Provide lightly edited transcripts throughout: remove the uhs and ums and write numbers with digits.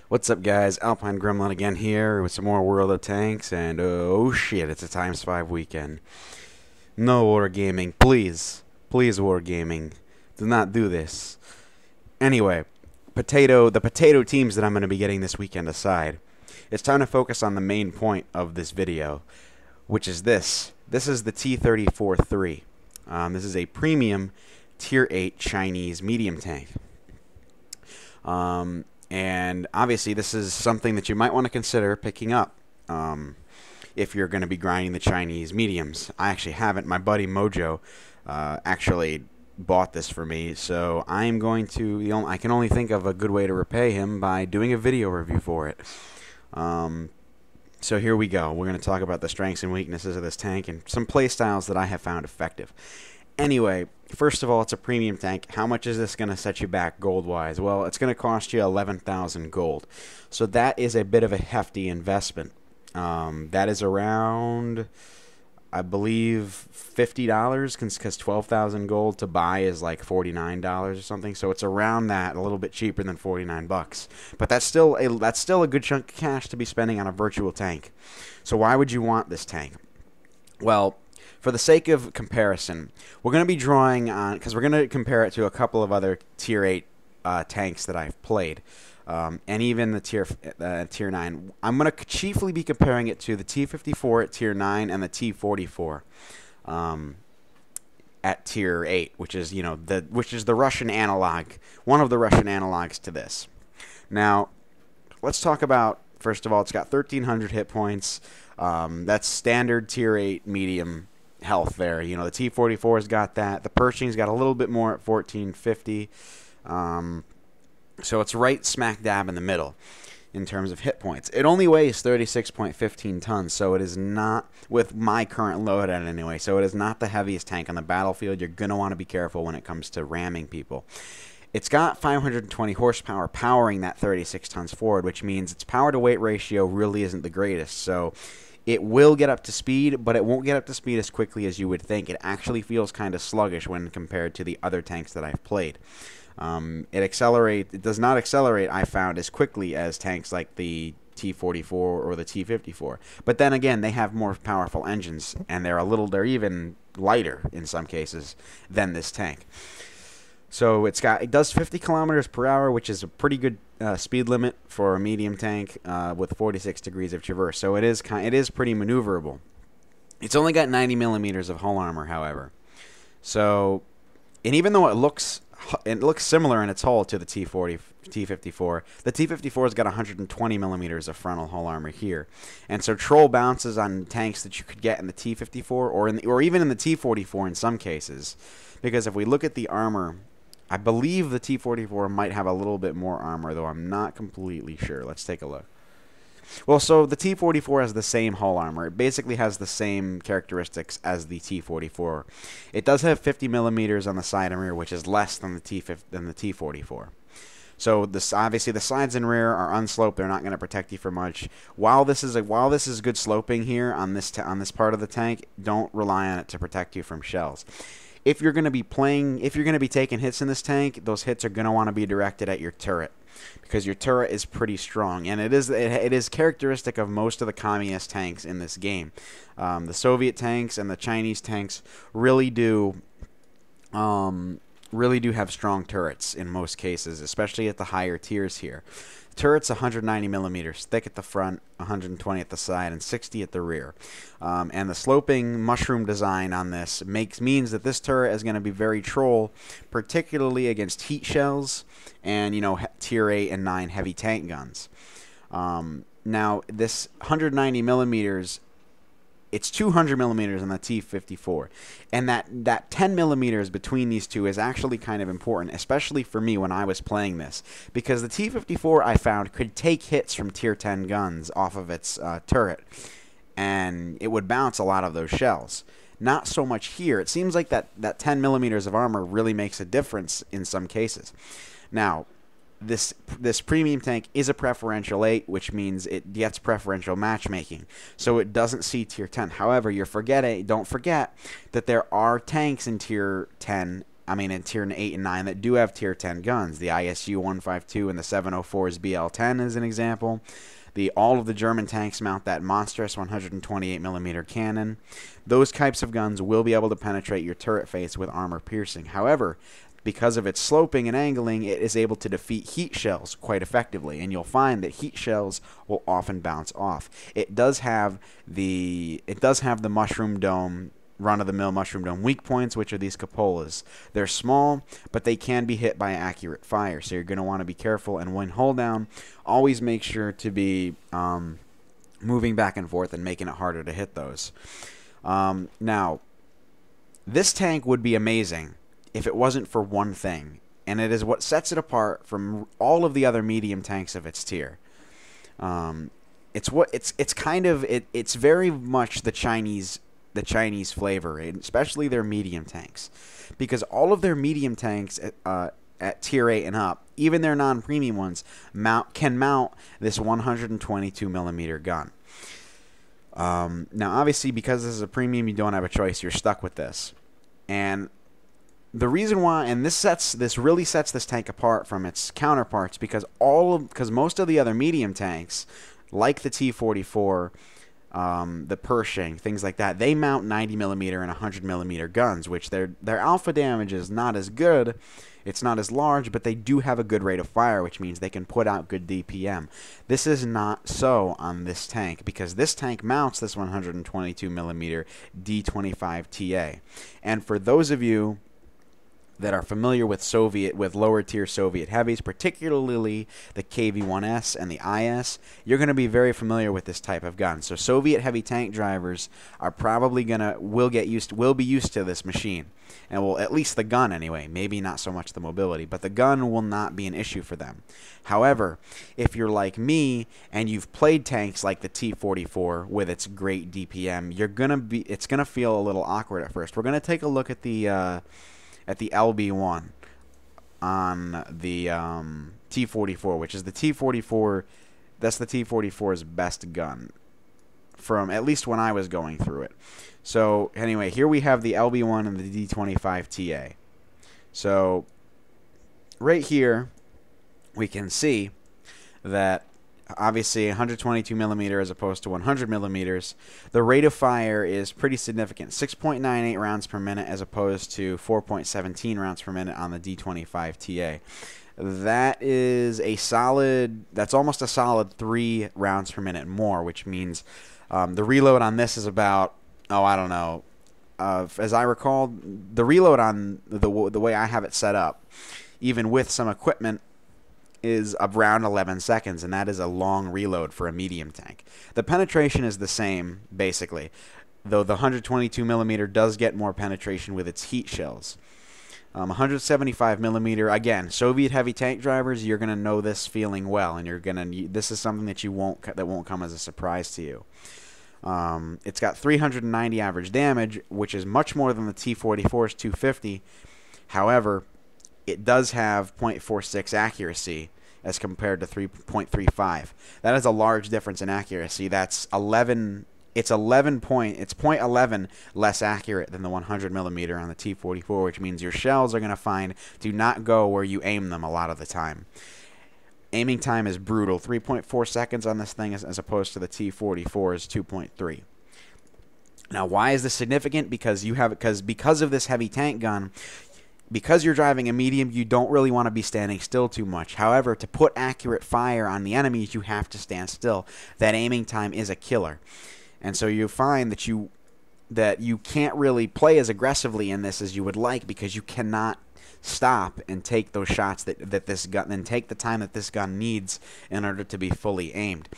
What's up, guys? Alpine Gremlin again here with some more World of Tanks, and oh shit, it's a times 5 weekend. No wargaming, please. Please, wargaming. Do not do this. Anyway, the potato teams that I'm going to be getting this weekend aside, it's time to focus on the main point of this video, which is this. This is the T-34-3. This is a premium Tier 8 Chinese medium tank. And obviously this is something that you might want to consider picking up if you're going to be grinding the Chinese mediums. I actually haven't. My buddy Mojo actually bought this for me, so I'm going to, I can only think of a good way to repay him by doing a video review for it. So here we go. We're going to talk about the strengths and weaknesses of this tank and some play styles that I have found effective. Anyway, first of all, it's a premium tank. How much is this going to set you back gold-wise? Well, it's going to cost you 11,000 gold. So that is a bit of a hefty investment. That is around, I believe, $50, because 12,000 gold to buy is like $49 or something. So it's around that, a little bit cheaper than 49 bucks. But that's still a good chunk of cash to be spending on a virtual tank. So why would you want this tank? Well, for the sake of comparison, we're going to be drawing on, because we're going to compare it to a couple of other Tier 8 tanks that I've played, and even the Tier 9. I'm going to chiefly be comparing it to the T-54 at Tier 9 and the T-44 at Tier 8, which is, the Russian analog, one of the Russian analogs to this. Now, let's talk about, first of all, it's got 1,300 hit points. That's standard Tier 8 medium health there. The T-44's got that. The Pershing's got a little bit more at 1,450. So it's right smack dab in the middle in terms of hit points. It only weighs 36.15 tons, so it is not, with my current load at it anyway, so it is not the heaviest tank on the battlefield. You're going to want to be careful when it comes to ramming people. It's got 520 horsepower powering that 36 tons forward, which means its power to weight ratio really isn't the greatest. So it will get up to speed, but it won't get up to speed as quickly as you would think. It actually feels kind of sluggish when compared to the other tanks that I've played. It does not accelerate, I found, as quickly as tanks like the T-44 or the T-54. But then again, they have more powerful engines, and they're even lighter in some cases than this tank. So it does 50 kilometers per hour, which is a pretty good speed limit for a medium tank with 46 degrees of traverse. So it is pretty maneuverable. It's only got 90 millimeters of hull armor, however. So, and even though it looks similar in its hull to the T-54, the T-54's got 120 millimeters of frontal hull armor here, and so troll bounces on tanks that you could get in the T-54 or even in the T-44 in some cases, because if we look at the armor, I believe the T-44 might have a little bit more armor, though I'm not completely sure. Let's take a look. Well, so the T-44 has the same hull armor. It basically has the same characteristics as the T-44. It does have 50 millimeters on the side and rear, which is less than the T-44. So obviously the sides and rear are unsloped. They're not going to protect you for much. While this is good sloping here on this part of the tank, don't rely on it to protect you from shells. If you're going to be taking hits in this tank, those hits are going to want to be directed at your turret, because your turret is pretty strong, and it is characteristic of most of the communist tanks in this game. The Soviet tanks and the Chinese tanks really do have strong turrets in most cases, especially at the higher tiers here. Turret's 190 millimeters thick at the front, 120 at the side, and 60 at the rear. And the sloping mushroom design on this means that this turret is going to be very troll, particularly against heat shells and Tier 8 and 9 heavy tank guns. Now this 190 millimeters. It's 200 millimeters on the T-54, and that 10 millimeters between these two is actually kind of important, especially for me when I was playing this, because the T-54 I found could take hits from Tier 10 guns off of its turret, and it would bounce a lot of those shells. Not so much here. It seems like that 10 millimeters of armor really makes a difference in some cases. Now, this premium tank is a preferential 8, which means it gets preferential matchmaking, so it doesn't see Tier 10. However, don't forget that there are tanks in Tier 10 in tier 8 and 9 that do have tier 10 guns. The ISU 152 and the 704's BL10 is an example. All of the German tanks mount that monstrous 128mm cannon. Those types of guns will be able to penetrate your turret face with armor piercing. However, because of its sloping and angling, it is able to defeat heat shells quite effectively, and you'll find that heat shells will often bounce off. It does have the mushroom dome, run-of-the-mill mushroom dome weak points, which are these cupolas. They're small, but they can be hit by accurate fire, so you're going to want to be careful. And when hold down, always make sure to be moving back and forth and making it harder to hit those. Now, this tank would be amazing if it wasn't for one thing, and it is what sets it apart from all of the other medium tanks of its tier. It's very much the Chinese flavor, especially their medium tanks, because all of their medium tanks at tier 8 and up, even their non-premium ones, can mount this 122mm gun. Now, obviously, because this is a premium, you don't have a choice. You're stuck with this, and the reason why, and this really sets this tank apart from its counterparts, because most of the other medium tanks, like the T-34, the Pershing, things like that, they mount 90mm and 100mm guns, which their alpha damage is not as good. It's not as large, but they do have a good rate of fire, which means they can put out good DPM. This is not so on this tank, because this tank mounts this 122mm D25TA. And for those of you that are familiar with lower tier Soviet heavies, particularly the KV-1S and the IS, you're going to be very familiar with this type of gun. So Soviet heavy tank drivers are probably will be used to this machine, and will, at least the gun anyway. Maybe not so much the mobility, but the gun will not be an issue for them. However, if you're like me and you've played tanks like the T-44 with its great DPM, it's gonna feel a little awkward at first. We're gonna take a look at the LB1 on the T-44, which is the T-44. That's the T-44's best gun, from at least when I was going through it. So anyway, here we have the LB1 and the D25TA. So right here, we can see that obviously 122mm as opposed to 100mm, the rate of fire is pretty significant. 6.98 rounds per minute as opposed to 4.17 rounds per minute on the D25TA. That's almost a solid 3 rounds per minute more, which means the reload on this is about, I don't know, as I recall, the reload on the way I have it set up, even with some equipment, is around 11 seconds, and that is a long reload for a medium tank. The penetration is the same, basically, though the 122mm does get more penetration with its heat shells. 175mm, again, Soviet heavy tank drivers, you're going to know this feeling well, and this is something that won't come as a surprise to you. It's got 390 average damage, which is much more than the T-44's 250. However, it does have 0.46 accuracy as compared to 3.35. That is a large difference in accuracy. That's 11. It's 0.11 less accurate than the 100mm on the T-44, which means your shells are going to do not go where you aim them a lot of the time. Aiming time is brutal. 3.4 seconds on this thing as opposed to the T-44's 2.3. Now, why is this significant? Because of this heavy tank gun, because you're driving a medium, you don't really want to be standing still too much. However, to put accurate fire on the enemies, you have to stand still. That aiming time is a killer. And so you find that you can't really play as aggressively in this as you would like, because you cannot stop and take those shots that this gun, and take the time that this gun needs in order to be fully aimed.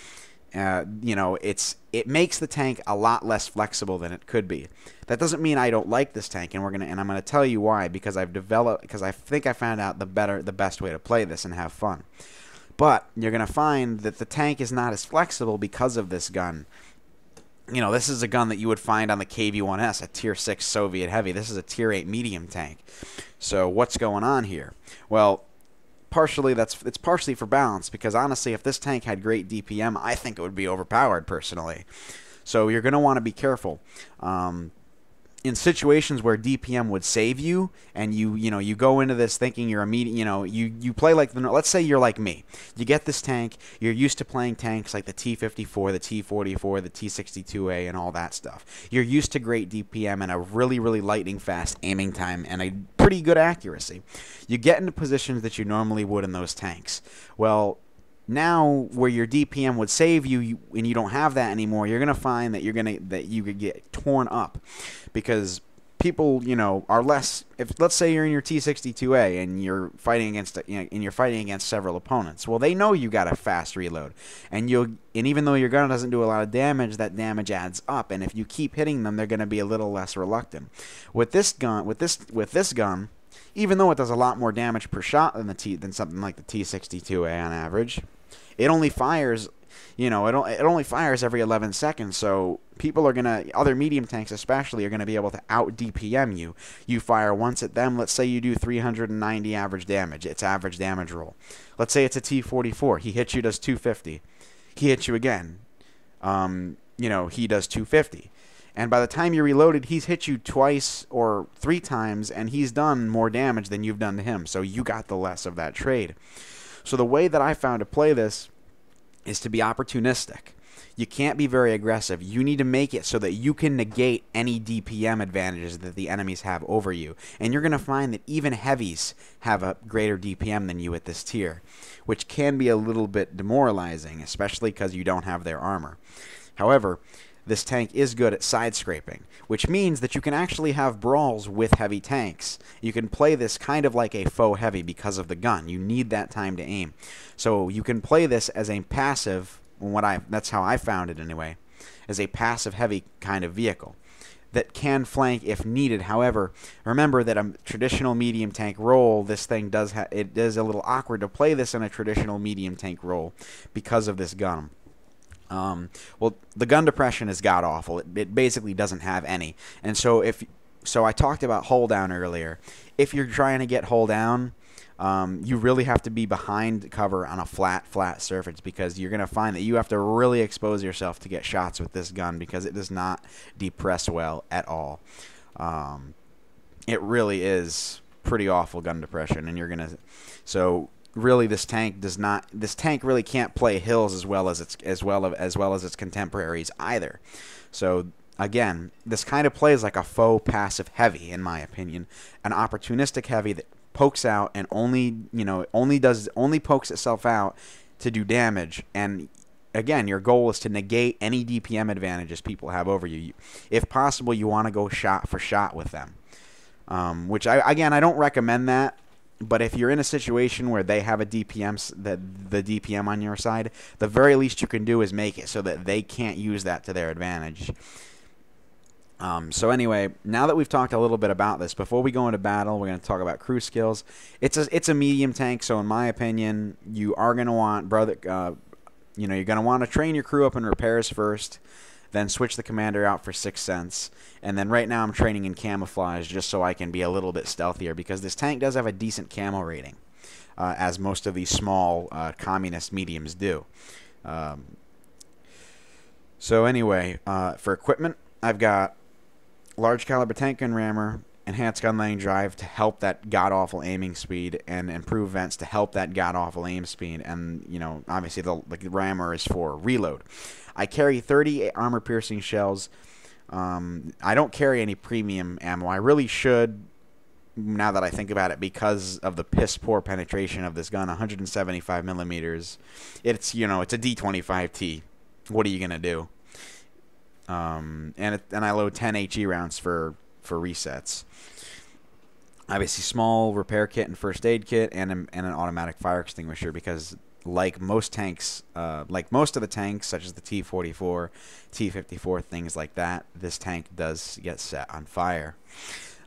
It makes the tank a lot less flexible than it could be. That doesn't mean I don't like this tank, and I'm gonna tell you why, because I think I found out the best way to play this and have fun. But you're gonna find that the tank is not as flexible because of this gun. This is a gun that you would find on the KV-1S, a tier 6 Soviet heavy. This is a tier 8 medium tank. So what's going on here? Well, it's partially for balance, because honestly, if this tank had great DPM, I think it would be overpowered personally. So you're going to want to be careful. in situations where DPM would save you, and you go into this thinking you're immediate, you play like let's say you're like me. You get this tank, you're used to playing tanks like the T-34, the T-44, the T-62A, and all that stuff. You're used to great DPM and a really, really lightning fast aiming time and a pretty good accuracy. You get into positions that you normally would in those tanks. Well, now where your DPM would save you, and you don't have that anymore, you're gonna find that you could get torn up, because people are less. If let's say you're in your T-62A and you're fighting against several opponents, well, they know you got a fast reload, and even though your gun doesn't do a lot of damage, that damage adds up, and if you keep hitting them, they're gonna be a little less reluctant. With this gun, even though it does a lot more damage per shot than something like the T-62A on average, it only fires, it only fires every 11 seconds. So other medium tanks especially, are gonna be able to out DPM you. You fire once at them. Let's say you do 390 average damage. It's average damage roll. Let's say it's a T-44. He hits you, does 250. He hits you again. He does 250. And by the time you're reloaded, he's hit you twice or 3 times, and he's done more damage than you've done to him. So you got the less of that trade. So the way that I found to play this is to be opportunistic. You can't be very aggressive. You need to make it so that you can negate any DPM advantages that the enemies have over you. And you're going to find that even heavies have a greater DPM than you at this tier, which can be a little bit demoralizing, especially because you don't have their armor. However, this tank is good at side scraping, which means that you can actually have brawls with heavy tanks. You can play this kind of like a faux heavy because of the gun. You need that time to aim. So you can play this as a passive, that's how I found it anyway, as a passive heavy kind of vehicle that can flank if needed. However, remember that a traditional medium tank role, this thing it is a little awkward to play this in a traditional medium tank role because of this gun. Well, the gun depression is god awful. It basically doesn't have any. And so I talked about hull down earlier. If you're trying to get hull down, you really have to be behind cover on a flat surface, because you're going to find that you have to really expose yourself to get shots with this gun, because it does not depress well at all. It really is pretty awful gun depression, and really, this tank really can't play hills as well as its contemporaries either. So again, this kind of plays like a faux passive heavy, in my opinion, an opportunistic heavy that pokes out and only pokes itself out to do damage. And again, your goal is to negate any DPM advantages people have over you. If possible, you want to go shot for shot with them, which I don't recommend that. But if you're in a situation where they have the DPM on your side, the very least you can do is make it so that they can't use that to their advantage. So anyway, now that we've talked a little bit about this, before we go into battle, we're going to talk about crew skills. It's a medium tank, so in my opinion, you are going to want you're going to want to train your crew up in repairs first, then switch the commander out for 6th Sense, and then right now I'm training in camouflage just so I can be a little bit stealthier, because this tank does have a decent camo rating, as most of these small communist mediums do. So anyway, for equipment, I've got large caliber tank gun rammer, enhanced gun laying drive to help that god-awful aiming speed, and improved vents to help that god-awful aim speed, and obviously the rammer is for reload. I carry 30 armor-piercing shells. I don't carry any premium ammo. I really should, now that I think about it, because of the piss-poor penetration of this gun, 175 millimeters. It's, it's a D25T. What are you going to do? And I load 10 HE rounds for resets. Obviously, small repair kit and first aid kit, and an automatic fire extinguisher, because like most tanks, like most of the tanks, such as the T-44, T-54, things like that, this tank does get set on fire.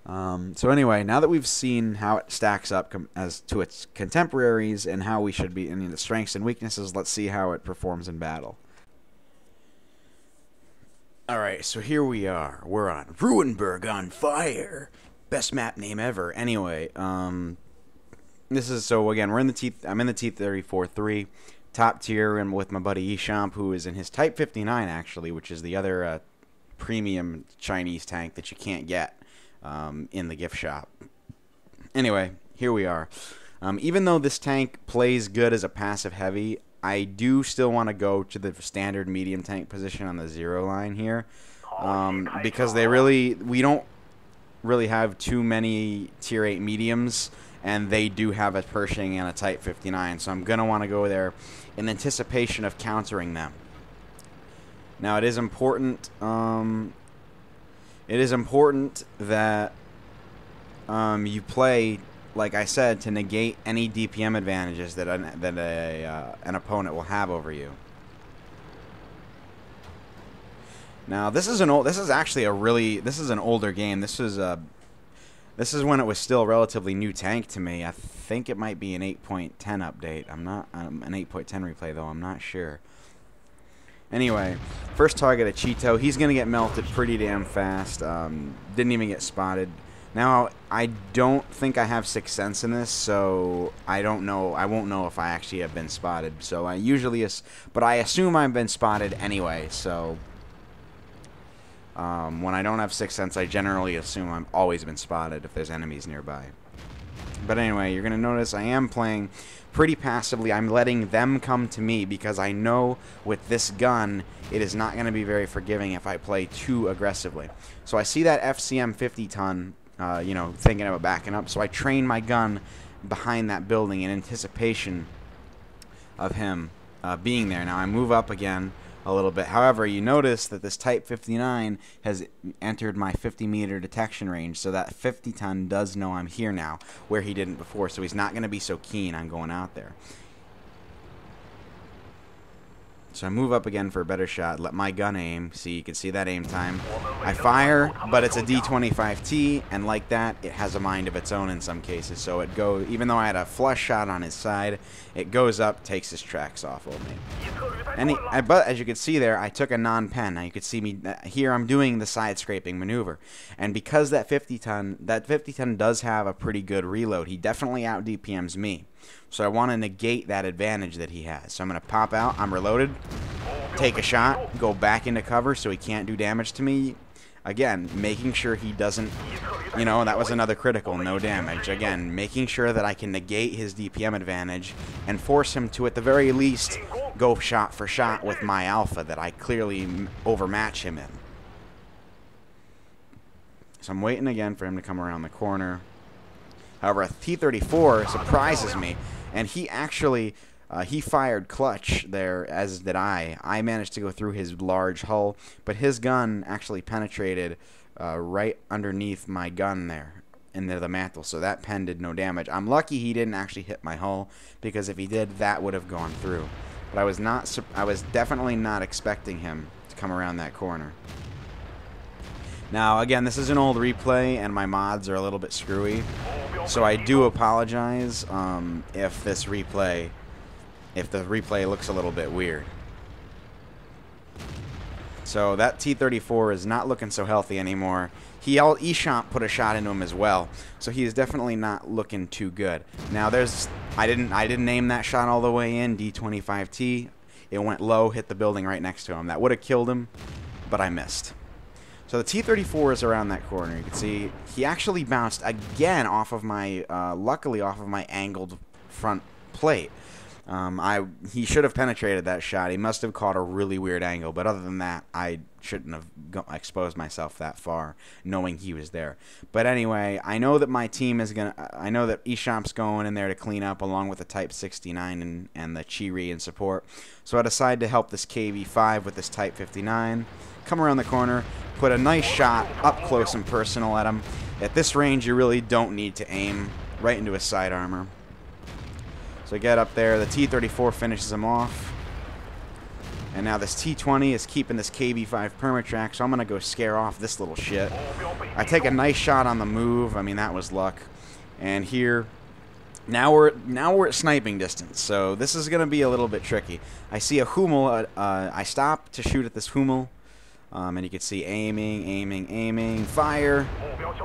So anyway, now that we've seen how it stacks up as to its contemporaries and how we should be in the strengths and weaknesses, let's see how it performs in battle. Alright, so here we are. We're on Ruinberg on fire. Best map name ever. Anyway, this is, so again, I'm in the T-34-3, top tier, and with my buddy Echamp, who is in his Type 59 actually, which is the other premium Chinese tank that you can't get in the gift shop. Anyway, here we are. Even though this tank plays good as a passive heavy, I do still want to go to the standard medium tank position on the 0 line here, because we don't really have too many tier 8 mediums, and they do have a Pershing and a Type 59, so I'm going to want to go there in anticipation of countering them. Now, it is important that you play, like I said, to negate any DPM advantages that an opponent will have over you. Now, this is an older game. This is when it was still a relatively new tank to me. I think it might be an 8.10 update. An 8.10 replay though. I'm not sure. Anyway, first target at Cheeto. He's gonna get melted pretty damn fast. Didn't even get spotted. Now, I don't think I have 6th sense in this, so I don't know. I won't know if I actually have been spotted. So I usually, but I assume I've been spotted anyway. So when I don't have 6th sense, I generally assume I've always been spotted if there's enemies nearby. But anyway, you're gonna notice I am playing pretty passively. I'm letting them come to me because I know with this gun it is not going to be very forgiving if I play too aggressively. So I see that FCM 50 ton, thinking about backing up. So I train my gun behind that building in anticipation of him being there. Now I move up again a little bit. However, you notice that this Type 59 has entered my 50-meter detection range, so that 50 ton does know I'm here now, where he didn't before, so he's not going to be so keen on going out there. So I move up again for a better shot, let my gun aim. See, you can see that aim time. I fire, but it's a D-25T, and like that, it has a mind of its own in some cases. So it goes, even though I had a flush shot on his side, it goes up, takes his tracks off of me. But as you can see there, I took a non-pen. Now you can see me here. I'm doing the side scraping maneuver, and because that 50 ton does have a pretty good reload, he definitely out DPMs me. So I want to negate that advantage that he has. So I'm going to pop out. I'm reloaded. Take a shot. Go back into cover so he can't do damage to me. Again, making sure he doesn't, that was another critical, no damage. Again, making sure that I can negate his DPM advantage and force him to, at the very least, go shot for shot with my alpha that I clearly overmatch him in. So I'm waiting again for him to come around the corner. However, a T-34 surprises me, and he actually, he fired clutch there, as did I. I managed to go through his large hull, but his gun actually penetrated right underneath my gun there, into the mantle, so that pen did no damage. I'm lucky he didn't actually hit my hull, because if he did, that would have gone through. But I was definitely not expecting him to come around that corner. Now, again, this is an old replay, and my mods are a little bit screwy, so I do apologize if the replay looks a little bit weird. So that T-34 is not looking so healthy anymore. Echamp put a shot into him as well, so he is definitely not looking too good. Now, I didn't aim that shot all the way in, D-25T. It went low, hit the building right next to him. That would have killed him, but I missed. So the T-34 is around that corner. You can see he actually bounced again off of my, luckily off of my angled front plate. He should have penetrated that shot. He must have caught a really weird angle, but other than that, I shouldn't have exposed myself that far, knowing he was there. But anyway, I know that my team is I know that Echamp's going in there to clean up, along with the Type 69 and the Chiri in support. So I decided to help this KV-5 with this Type 59. Come around the corner, put a nice shot up close and personal at him. At this range, you really don't need to aim right into his side armor. So get up there, the T-34 finishes him off. And now this T-20 is keeping this KB-5 permatrack, so I'm going to go scare off this little shit. I take a nice shot on the move. I mean, that was luck. And here, now we're at sniping distance, so this is going to be a little bit tricky. I see a Hummel. I stop to shoot at this Hummel. And you can see aiming, fire.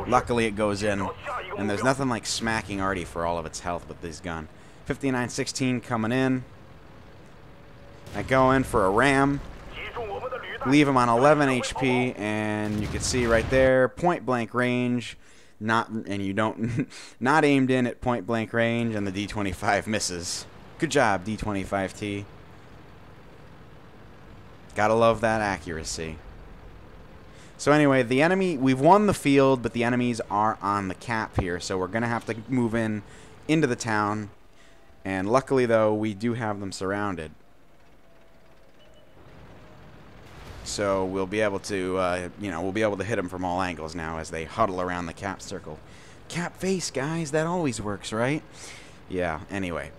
Luckily it goes in. And there's nothing like smacking Artie for all of its health with this gun. 59-16 coming in. I go in for a ram. leave him on 11 HP, and you can see right there, point blank range, not aimed in at point blank range, and the D25 misses. Good job, D25T. Gotta love that accuracy. So anyway, the enemy, we've won the field, but the enemies are on the cap here, so we're gonna have to move into the town. And luckily, though, we do have them surrounded. So we'll be able to, we'll be able to hit them from all angles now as they huddle around the cap circle. Cap face, guys. That always works, right? Yeah, anyway.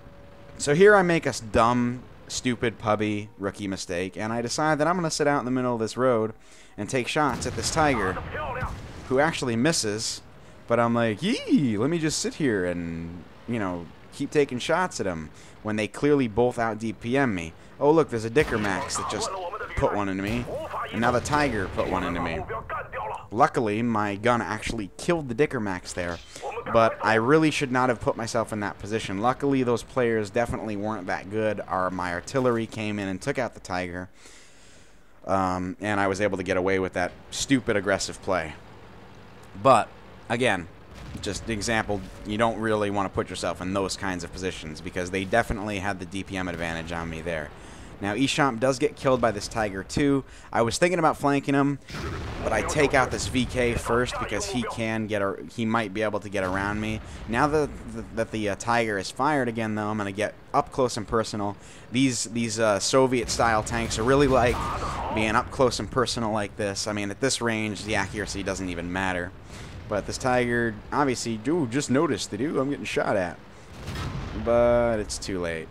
So here I make a dumb, stupid, pubby rookie mistake, and I decide that I'm going to sit out in the middle of this road and take shots at this tiger, who actually misses. But I'm like, yee, let me just sit here and, keep taking shots at him when they clearly both out DPM me. Oh, look, there's a Dicker Max that just put one into me, and now the tiger put one into me. Luckily, my gun actually killed the Dicker Max there, but I really should not have put myself in that position. Luckily, those players definitely weren't that good. My artillery came in and took out the tiger, and I was able to get away with that stupid aggressive play. But, again, just an example, you don't really want to put yourself in those kinds of positions because they definitely had the DPM advantage on me there. Now, Echamp does get killed by this tiger too. I was thinking about flanking him, but I take out this VK first because he might be able to get around me. Now that the tiger is fired again, though, I'm going to get up close and personal. These Soviet-style tanks are really like being up close and personal like this. I mean, at this range, the accuracy doesn't even matter. But this tiger, obviously, just noticed I'm getting shot at. But it's too late.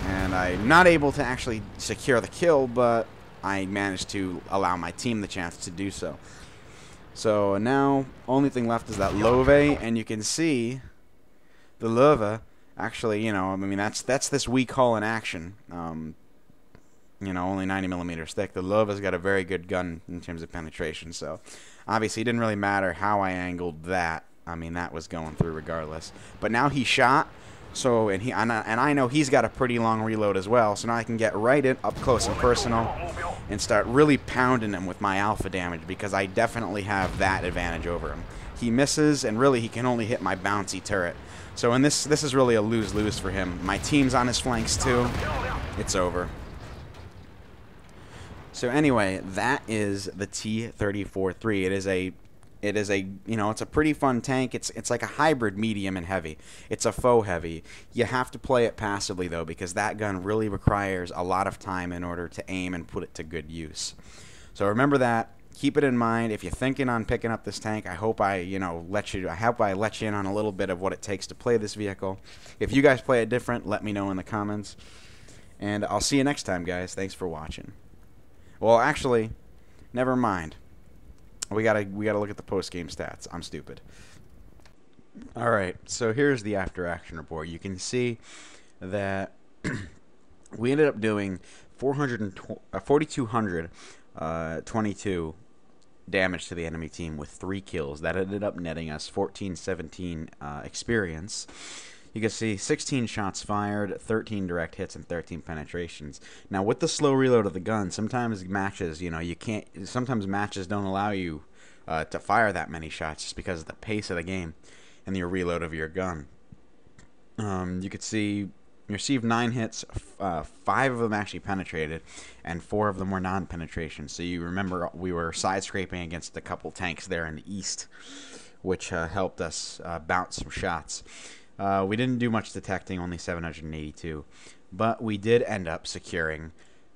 And I'm not able to actually secure the kill, but I managed to allow my team the chance to do so. So now, only thing left is that Love, and you can see the Love, actually, that's this weak hull in action. Only 90mm thick. The Love has got a very good gun in terms of penetration, so obviously it didn't really matter how I angled that. I mean, that was going through regardless. But now he shot. So and I know he's got a pretty long reload as well. So now I can get right in up close and personal and start really pounding him with my alpha damage because I definitely have that advantage over him. He misses, and really he can only hit my bouncy turret. So in this is really a lose-lose for him. My team's on his flanks too. It's over. So anyway, that is the T-34-3. It's a pretty fun tank. It's like a hybrid medium and heavy. It's a faux heavy. You have to play it passively, though, because that gun really requires a lot of time in order to aim and put it to good use. So remember that. Keep it in mind. If you're thinking on picking up this tank, I hope I let you in on a little bit of what it takes to play this vehicle. If you guys play it different, let me know in the comments. And I'll see you next time, guys. Thanks for watching. Well, actually, never mind. We gotta look at the post-game stats. I'm stupid. Alright, so here's the after-action report. You can see that we ended up doing 4,222 damage to the enemy team with 3 kills. That ended up netting us 1417 experience. You can see 16 shots fired, 13 direct hits, and 13 penetrations. Now, with the slow reload of the gun, sometimes matches, sometimes matches don't allow you to fire that many shots just because of the pace of the game and the reload of your gun. You could see you received 9 hits, 5 of them actually penetrated, and 4 of them were non-penetration. So you remember we were side-scraping against a couple tanks there in the east, which helped us bounce some shots. We didn't do much detecting, only 782, but we did end up securing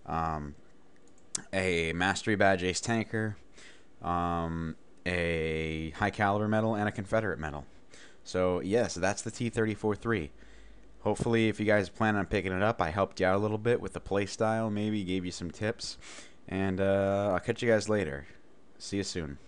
a Mastery Badge Ace Tanker, a High Caliber medal, and a Confederate medal. So yes, that's the T-34-3. Hopefully, if you guys plan on picking it up, I helped you out a little bit with the playstyle, maybe gave you some tips, and I'll catch you guys later. See you soon.